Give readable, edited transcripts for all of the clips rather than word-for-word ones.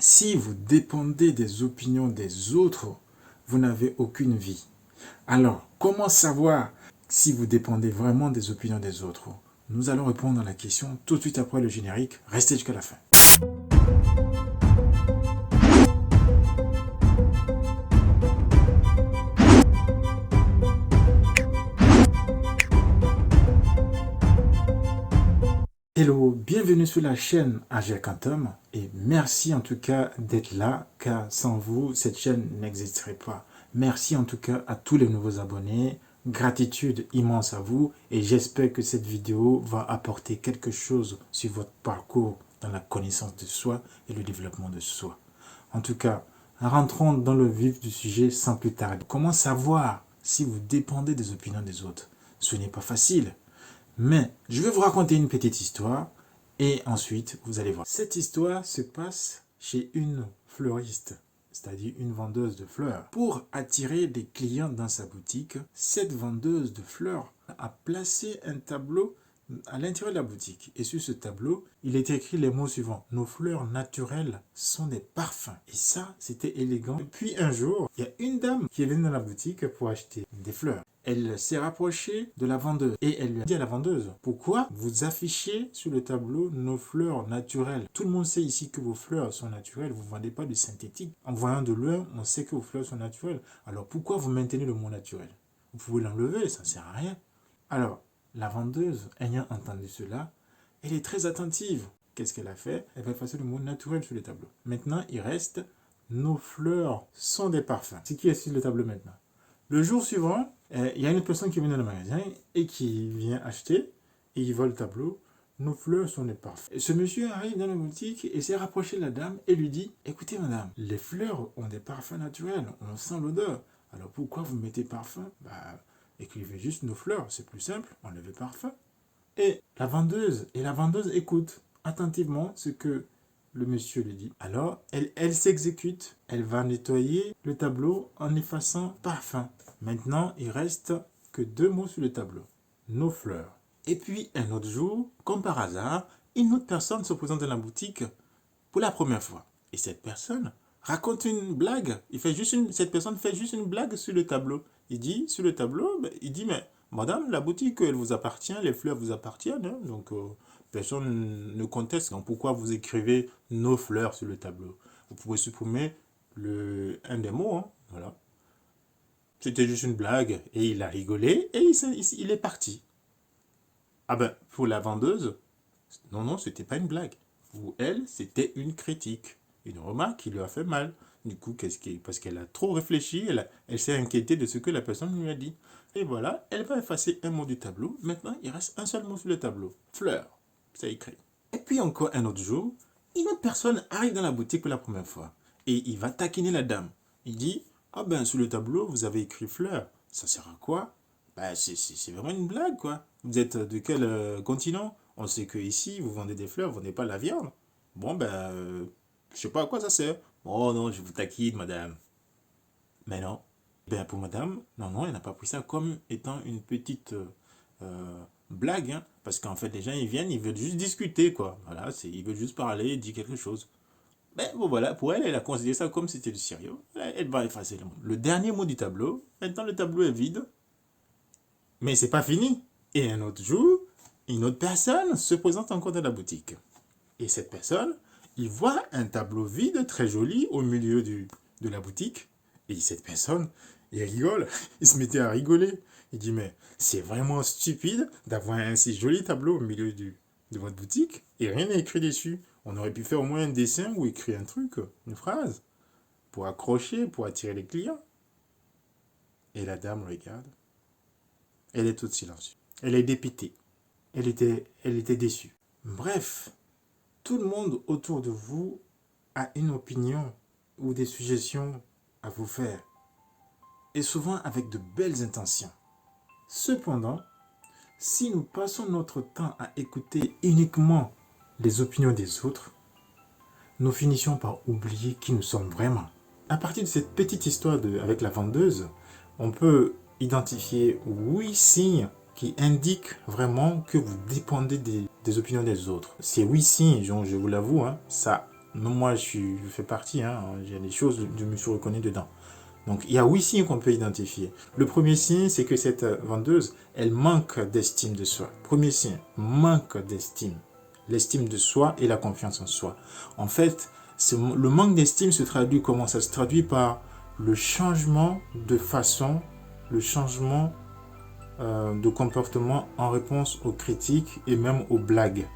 Si vous dépendez des opinions des autres, vous n'avez aucune vie. Alors, comment savoir si vous dépendez vraiment des opinions des autres? Nous allons répondre à la question tout de suite après le générique. Restez jusqu'à la fin. Hello, bienvenue sur la chaîne AG Quantum et merci en tout cas d'être là car sans vous cette chaîne n'existerait pas. Merci en tout cas à tous les nouveaux abonnés, gratitude immense à vous et j'espère que cette vidéo va apporter quelque chose sur votre parcours dans la connaissance de soi et le développement de soi. En tout cas, rentrons dans le vif du sujet sans plus tarder. Comment savoir si vous dépendez des opinions des autres? Ce n'est pas facile. Mais je vais vous raconter une petite histoire et ensuite vous allez voir. Cette histoire se passe chez une fleuriste, c'est-à-dire une vendeuse de fleurs. Pour attirer des clients dans sa boutique, cette vendeuse de fleurs a placé un tableau à l'intérieur de la boutique. Et sur ce tableau, il est écrit les mots suivants. Nos fleurs naturelles sont des parfums. Et ça, c'était élégant. Et puis un jour, il y a une dame qui est venue dans la boutique pour acheter des fleurs. Elle s'est rapprochée de la vendeuse et elle lui a dit à la vendeuse, pourquoi vous affichez sur le tableau nos fleurs naturelles? Tout le monde sait ici que vos fleurs sont naturelles, vous ne vendez pas du synthétique. En voyant de loin, on sait que vos fleurs sont naturelles. Alors pourquoi vous maintenez le mot naturel? Vous pouvez l'enlever, ça ne sert à rien. Alors, la vendeuse, ayant entendu cela, elle est très attentive. Qu'est-ce qu'elle a fait? Elle va effacer le mot naturel sur le tableau. Maintenant, il reste nos fleurs sont des parfums. C'est qui est sur le tableau maintenant? Le jour suivant, il y a une personne qui vient dans le magasin et qui vient acheter et il voit le tableau. Nos fleurs sont des parfums. Et ce monsieur arrive dans la boutique et s'est rapproché de la dame et lui dit, écoutez madame, les fleurs ont des parfums naturels, on sent l'odeur. Alors pourquoi vous mettez parfum? Écrivez juste nos fleurs, c'est plus simple, enlevez parfum. Et la vendeuse écoute attentivement ce que le monsieur lui dit. Alors, elle s'exécute. Elle va nettoyer le tableau en effaçant parfum. Maintenant, il reste que 2 mots sur le tableau. Nos fleurs. Et puis, un autre jour, comme par hasard, une autre personne se présente dans la boutique pour la première fois. Et cette personne raconte une blague. Cette personne fait juste une blague sur le tableau. Il dit, sur le tableau, mais madame, la boutique, elle vous appartient, les fleurs vous appartiennent. Hein, donc, personne ne conteste. Donc, pourquoi vous écrivez nos fleurs sur le tableau? Vous pouvez supprimer un des mots. Hein, voilà. C'était juste une blague. Et il a rigolé et il est parti. Ah ben, pour la vendeuse, non, c'était pas une blague. Pour elle, c'était une critique. Une remarque qui lui a fait mal. Du coup, parce qu'elle a trop réfléchi, elle s'est inquiétée de ce que la personne lui a dit. Et voilà, elle va effacer un mot du tableau. Maintenant, il reste un seul mot sur le tableau. Fleurs. C'est écrit. Et puis encore un autre jour, une autre personne arrive dans la boutique pour la première fois. Et il va taquiner la dame. Il dit, ah ben, sur le tableau, vous avez écrit fleurs. Ça sert à quoi? C'est vraiment une blague, quoi. Vous êtes de quel continent? On sait que ici, vous vendez des fleurs, vous vendez pas la viande. Bon, je sais pas à quoi ça sert. Oh non, je vous taquine, madame. Mais non. Pour madame, non, elle n'a pas pris ça comme étant une petite blague. Hein, parce qu'en fait, les gens, ils viennent, ils veulent juste discuter, quoi. Voilà, ils veulent juste parler, dire quelque chose. Voilà, pour elle, elle a considéré ça comme si c'était du sérieux. Elle va effacer le dernier mot du tableau. Maintenant, le tableau est vide. Mais c'est pas fini. Et un autre jour, une autre personne se présente encore dans la boutique. Et cette personne, il voit un tableau vide, très joli, au milieu de la boutique. Et cette personne, il rigole. Il se mettait à rigoler. Il dit, mais c'est vraiment stupide d'avoir un si joli tableau au milieu de votre boutique et rien n'est écrit dessus. On aurait pu faire au moins un dessin ou écrire un truc, une phrase, pour accrocher, pour attirer les clients. Et la dame regarde. Elle est toute silencieuse. Elle est dépitée. Elle était déçue. Bref, tout le monde autour de vous a une opinion ou des suggestions à vous faire. Et souvent avec de belles intentions. Cependant, si nous passons notre temps à écouter uniquement les opinions des autres, nous finissons par oublier qui nous sommes vraiment. À partir de cette petite histoire avec la vendeuse, on peut identifier 8 signes qui indiquent vraiment que vous dépendez des opinions des autres. Ces 8 signes, je vous l'avoue, hein, ça même moi je fais partie, hein, il y a des choses, je me suis reconnu dedans. Donc il y a 8 signes qu'on peut identifier. Le premier signe, c'est que cette vendeuse, elle manque d'estime de soi. Premier signe, manque d'estime. L'estime de soi et la confiance en soi. En fait, le manque d'estime se traduit comment? Ça se traduit par le changement de façon, le changement de comportement en réponse aux critiques et même aux blagues.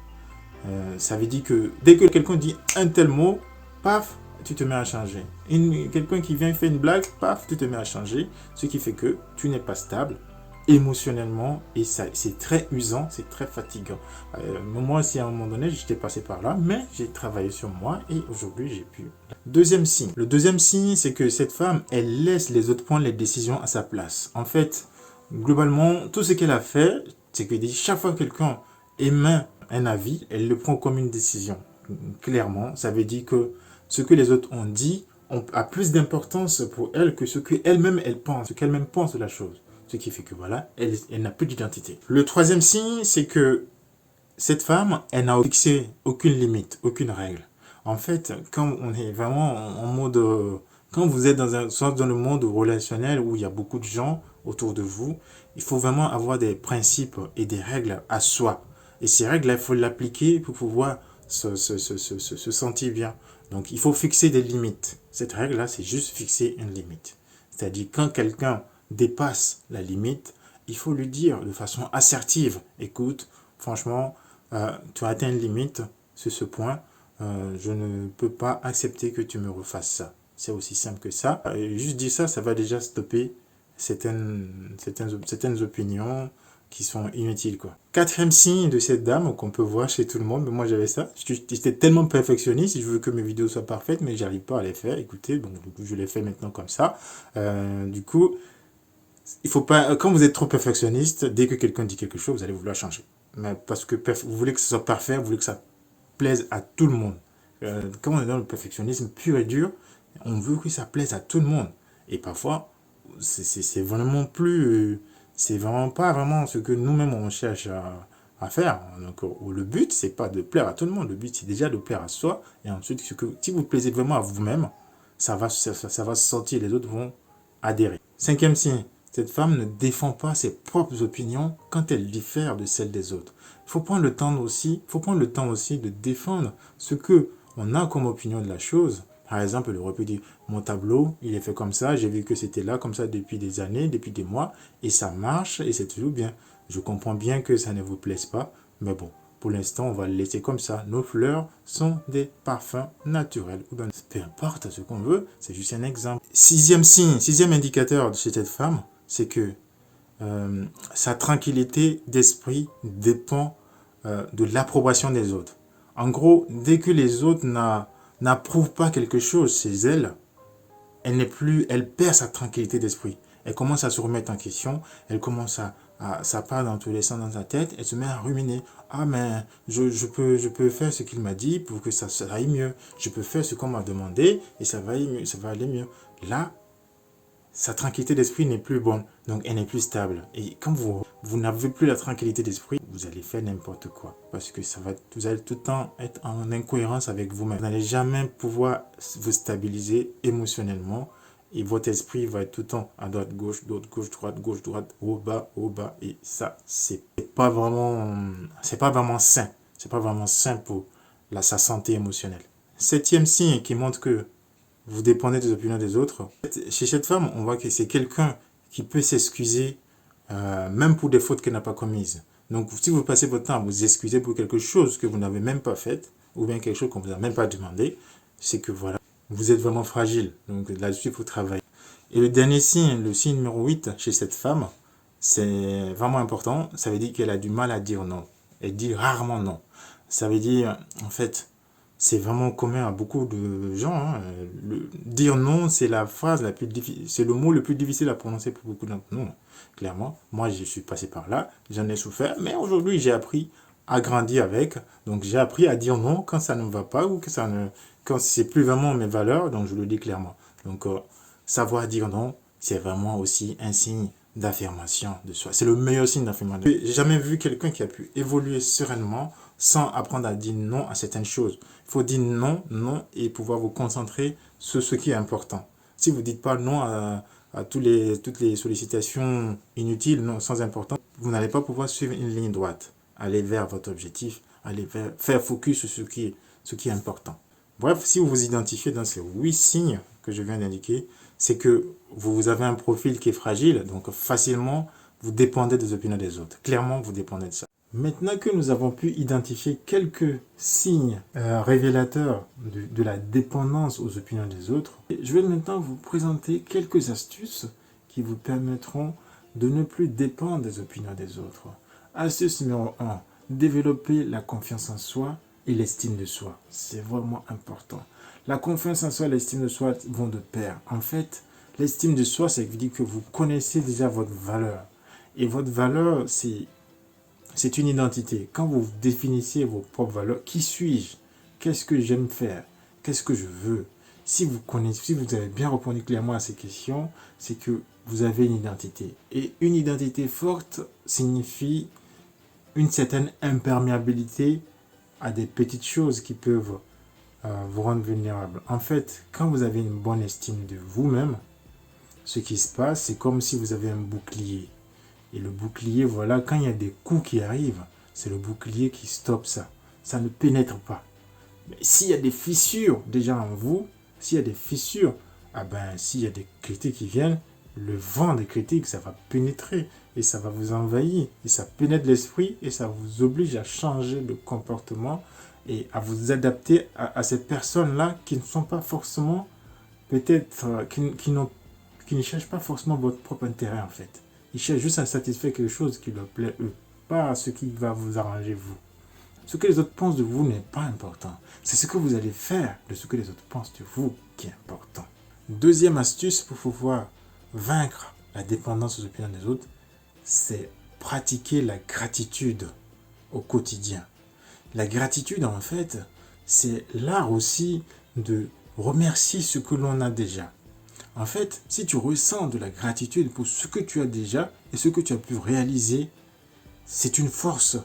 Ça veut dire que dès que quelqu'un dit un tel mot, paf, tu te mets à changer. Quelqu'un qui vient faire une blague, paf, tu te mets à changer. Ce qui fait que tu n'es pas stable émotionnellement et c'est très usant, c'est très fatigant. Moi aussi à un moment donné, j'étais passé par là, mais j'ai travaillé sur moi et aujourd'hui j'ai pu. Deuxième signe. Le deuxième signe, c'est que cette femme, elle laisse les autres prendre les décisions à sa place. En fait, globalement, tout ce qu'elle a fait, c'est que chaque fois que quelqu'un émet un avis, elle le prend comme une décision. Clairement, ça veut dire que ce que les autres ont dit a plus d'importance pour elle que ce qu'elle-même elle pense, ce qu'elle-même pense de la chose. Ce qui fait que voilà, elle n'a plus d'identité. Le troisième signe, c'est que cette femme, elle n'a fixé aucune limite, aucune règle. En fait, quand on est vraiment en mode... Quand vous êtes dans le monde relationnel où il y a beaucoup de gens autour de vous, il faut vraiment avoir des principes et des règles à soi. Et ces règles, il faut l'appliquer pour pouvoir se sentir bien. Donc, il faut fixer des limites. Cette règle-là, c'est juste fixer une limite. C'est-à-dire, quand quelqu'un dépasse la limite, il faut lui dire de façon assertive, écoute, franchement, tu as atteint une limite sur ce point, je ne peux pas accepter que tu me refasses ça. C'est aussi simple que ça. Juste dire ça, ça va déjà stopper certaines opinions qui sont inutiles, quoi. Quatrième signe de cette dame qu'on peut voir chez tout le monde, mais moi j'avais ça. J'étais tellement perfectionniste, je veux que mes vidéos soient parfaites, mais j'arrive pas à les faire. Écoutez, donc du coup je les fais maintenant comme ça. Du coup, il faut pas, quand vous êtes trop perfectionniste, dès que quelqu'un dit quelque chose, vous allez vouloir changer. Mais parce que vous voulez que ce soit parfait, vous voulez que ça plaise à tout le monde. Quand on est dans le perfectionnisme pur et dur, on veut que ça plaise à tout le monde. Et parfois, c'est vraiment plus... c'est vraiment pas vraiment ce que nous-mêmes on cherche à faire. Donc, le but, c'est pas de plaire à tout le monde. Le but, c'est déjà de plaire à soi. Et ensuite, si vous plaisez vraiment à vous-même, ça va se sentir. Les autres vont adhérer. Cinquième signe. Cette femme ne défend pas ses propres opinions quand elles diffèrent de celles des autres. Il faut prendre le temps aussi de défendre ce que on a comme opinion de la chose. Par exemple, le aurait dire, mon tableau, il est fait comme ça, j'ai vu que c'était là comme ça depuis des années, depuis des mois, et ça marche, et c'est toujours bien. Je comprends bien que ça ne vous plaise pas, mais bon, pour l'instant, on va le laisser comme ça. Nos fleurs sont des parfums naturels. Peu importe ce qu'on veut, c'est juste un exemple. Sixième signe, sixième indicateur de cette femme, c'est que sa tranquillité d'esprit dépend de l'approbation des autres. En gros, dès que les autres n'approuvent pas quelque chose chez elle, elle perd sa tranquillité d'esprit. Elle commence à se remettre en question, ça part dans tous les sens dans sa tête, elle se met à ruminer. Ah mais je peux faire ce qu'il m'a dit pour que ça aille mieux. Je peux faire ce qu'on m'a demandé et ça va aller mieux. Là, sa tranquillité d'esprit n'est plus bonne, donc elle n'est plus stable. Et quand vous n'avez plus la tranquillité d'esprit, vous allez faire n'importe quoi. Parce que vous allez tout le temps être en incohérence avec vous-même. Vous n'allez jamais pouvoir vous stabiliser émotionnellement. Et votre esprit va être tout le temps à droite, gauche, gauche, droite, haut, bas. Et ça, c'est pas vraiment sain. C'est pas vraiment sain pour sa santé émotionnelle. Septième signe qui montre que vous dépendez des opinions des autres. Chez cette femme, on voit que c'est quelqu'un qui peut s'excuser même pour des fautes qu'elle n'a pas commises. Donc, si vous passez votre temps à vous excuser pour quelque chose que vous n'avez même pas fait, ou bien quelque chose qu'on ne vous a même pas demandé, c'est que voilà, vous êtes vraiment fragile. Donc, là-dessus, il faut travailler. Et le dernier signe, le signe numéro 8 chez cette femme, c'est vraiment important. Ça veut dire qu'elle a du mal à dire non. Elle dit rarement non. Ça veut dire, en fait, c'est vraiment commun à beaucoup de gens. Hein. Dire non, c'est la phrase la plus difficile, c'est le mot le plus difficile à prononcer pour beaucoup d'entre nous. Clairement, moi je suis passé par là, j'en ai souffert, mais aujourd'hui j'ai appris à grandir avec. Donc j'ai appris à dire non quand ça ne va pas ou quand c'est plus vraiment mes valeurs. Donc je le dis clairement. Donc savoir dire non, c'est vraiment aussi un signe d'affirmation de soi. C'est le meilleur signe d'affirmation. J'ai jamais vu quelqu'un qui a pu évoluer sereinement sans apprendre à dire non à certaines choses. Il faut dire non, non, et pouvoir vous concentrer sur ce qui est important. Si vous ne dites pas non à toutes les sollicitations inutiles, non, sans importance, vous n'allez pas pouvoir suivre une ligne droite, aller vers votre objectif, faire focus sur ce qui est important. Bref, si vous vous identifiez dans ces 8 signes que je viens d'indiquer, c'est que vous avez un profil qui est fragile, donc facilement, vous dépendez des opinions des autres. Clairement, vous dépendez de ça. Maintenant que nous avons pu identifier quelques signes révélateurs de la dépendance aux opinions des autres, je vais maintenant vous présenter quelques astuces qui vous permettront de ne plus dépendre des opinions des autres. Astuce numéro 1, développer la confiance en soi et l'estime de soi. C'est vraiment important. La confiance en soi et l'estime de soi vont de pair. En fait, l'estime de soi, c'est que vous connaissez déjà votre valeur. Et votre valeur, c'est une identité. Quand vous définissez vos propres valeurs, qui suis-je? Qu'est-ce que j'aime faire? Qu'est-ce que je veux? Si vous connaissez, si vous avez bien répondu clairement à ces questions, c'est que vous avez une identité. Et une identité forte signifie une certaine imperméabilité à des petites choses qui peuvent vous rendre vulnérable. En fait, quand vous avez une bonne estime de vous-même, ce qui se passe, c'est comme si vous avez un bouclier. Et le bouclier, voilà, quand il y a des coups qui arrivent, c'est le bouclier qui stoppe ça. Ça ne pénètre pas. Mais s'il y a des fissures déjà en vous, s'il y a des fissures, ah ben, s'il y a des critiques qui viennent, le vent des critiques, ça va pénétrer et ça va vous envahir. Et ça pénètre l'esprit et ça vous oblige à changer de comportement et à vous adapter à ces personnes-là qui ne sont pas forcément, peut-être, qui ne cherchent pas forcément votre propre intérêt en fait. Ils cherchent juste à satisfaire quelque chose qui leur plaît eux, pas ce qui va vous arranger vous. Ce que les autres pensent de vous n'est pas important. C'est ce que vous allez faire de ce que les autres pensent de vous qui est important. Deuxième astuce pour pouvoir vaincre la dépendance aux opinions des autres, c'est pratiquer la gratitude au quotidien. La gratitude, en fait, c'est l'art aussi de remercier ce que l'on a déjà. En fait, si tu ressens de la gratitude pour ce que tu as déjà et ce que tu as pu réaliser, c'est une force.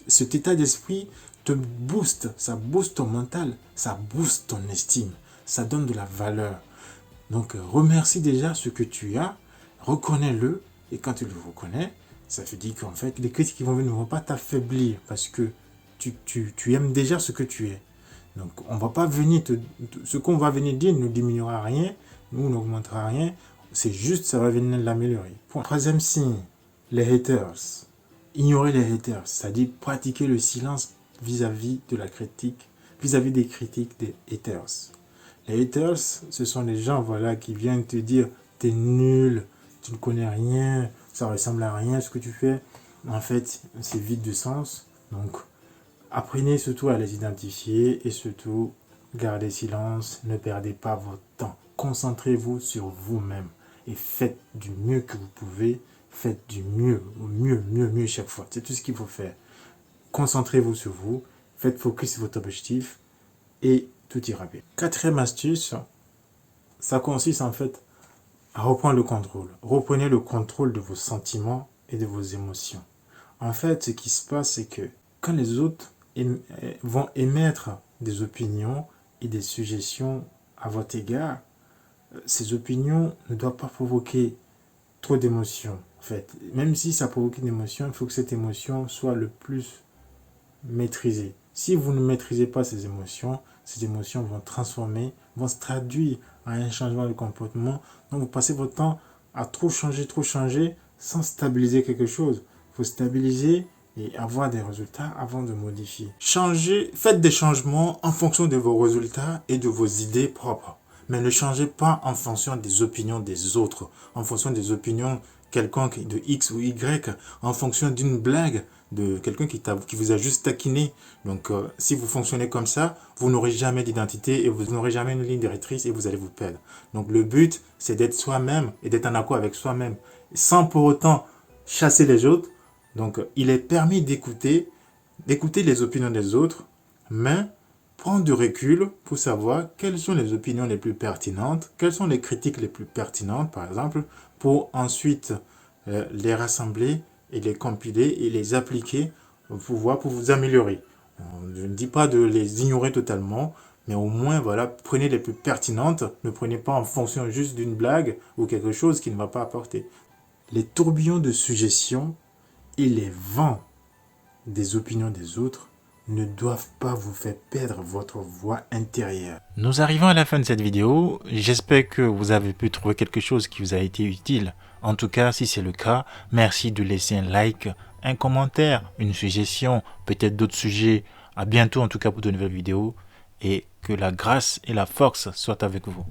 Cet état d'esprit te booste, ça booste ton mental, ça booste ton estime, ça donne de la valeur. Donc, remercie déjà ce que tu as, reconnais-le, et quand tu le reconnais, ça veut dire qu'en fait, les critiques qui vont venir ne vont pas t'affaiblir parce que tu aimes déjà ce que tu es. Donc, on va pas venir ce qu'on va venir dire ne diminuera rien, nous n'augmentera rien, c'est juste ça va venir l'améliorer. Troisième signe, les haters. Ignorer les haters, c'est-à-dire pratiquer le silence vis-à-vis de la critique, vis-à-vis des critiques des haters. Les haters, ce sont les gens voilà, qui viennent te dire t'es nul, tu ne connais rien, ça ressemble à rien ce que tu fais. En fait, c'est vide de sens. Donc, apprenez surtout à les identifier et surtout, gardez silence, ne perdez pas votre temps. Concentrez-vous sur vous-même et faites du mieux que vous pouvez. Faites du mieux, mieux chaque fois. C'est tout ce qu'il faut faire. Concentrez-vous sur vous, faites focus sur votre objectif et tout ira bien. Quatrième astuce, ça consiste en fait à reprendre le contrôle. Reprenez le contrôle de vos sentiments et de vos émotions. En fait, ce qui se passe, c'est que quand les autres vont émettre des opinions et des suggestions à votre égard, ces opinions ne doivent pas provoquer trop d'émotions. En fait, même si ça provoque une émotion, il faut que cette émotion soit le plus maîtrisée. Si vous ne maîtrisez pas ces émotions vont transformer, vont se traduire en un changement de comportement. Donc vous passez votre temps à trop changer, sans stabiliser quelque chose. Il faut stabiliser et avoir des résultats avant de modifier. Changez, faites des changements en fonction de vos résultats et de vos idées propres. Mais ne changez pas en fonction des opinions des autres, en fonction des opinions quelconque de X ou Y, en fonction d'une blague de quelqu'un qui vous a juste taquiné. Donc, si vous fonctionnez comme ça, vous n'aurez jamais d'identité et vous n'aurez jamais une ligne directrice et vous allez vous perdre. Donc, le but, c'est d'être soi-même et d'être en accord avec soi-même, sans pour autant chasser les autres. Donc, il est permis d'écouter les opinions des autres, mais prendre du recul pour savoir quelles sont les opinions les plus pertinentes, quelles sont les critiques les plus pertinentes, par exemple, pour ensuite les rassembler et les compiler et les appliquer pour vous améliorer. Je ne dis pas de les ignorer totalement, mais au moins, voilà, prenez les plus pertinentes. Ne prenez pas en fonction juste d'une blague ou quelque chose qui ne va pas apporter. Les tourbillons de suggestions et les vents des opinions des autres ne doivent pas vous faire perdre votre voix intérieure. Nous arrivons à la fin de cette vidéo. J'espère que vous avez pu trouver quelque chose qui vous a été utile. En tout cas, si c'est le cas, merci de laisser un like, un commentaire, une suggestion, peut-être d'autres sujets. À bientôt en tout cas pour de nouvelles vidéos et que la grâce et la force soient avec vous.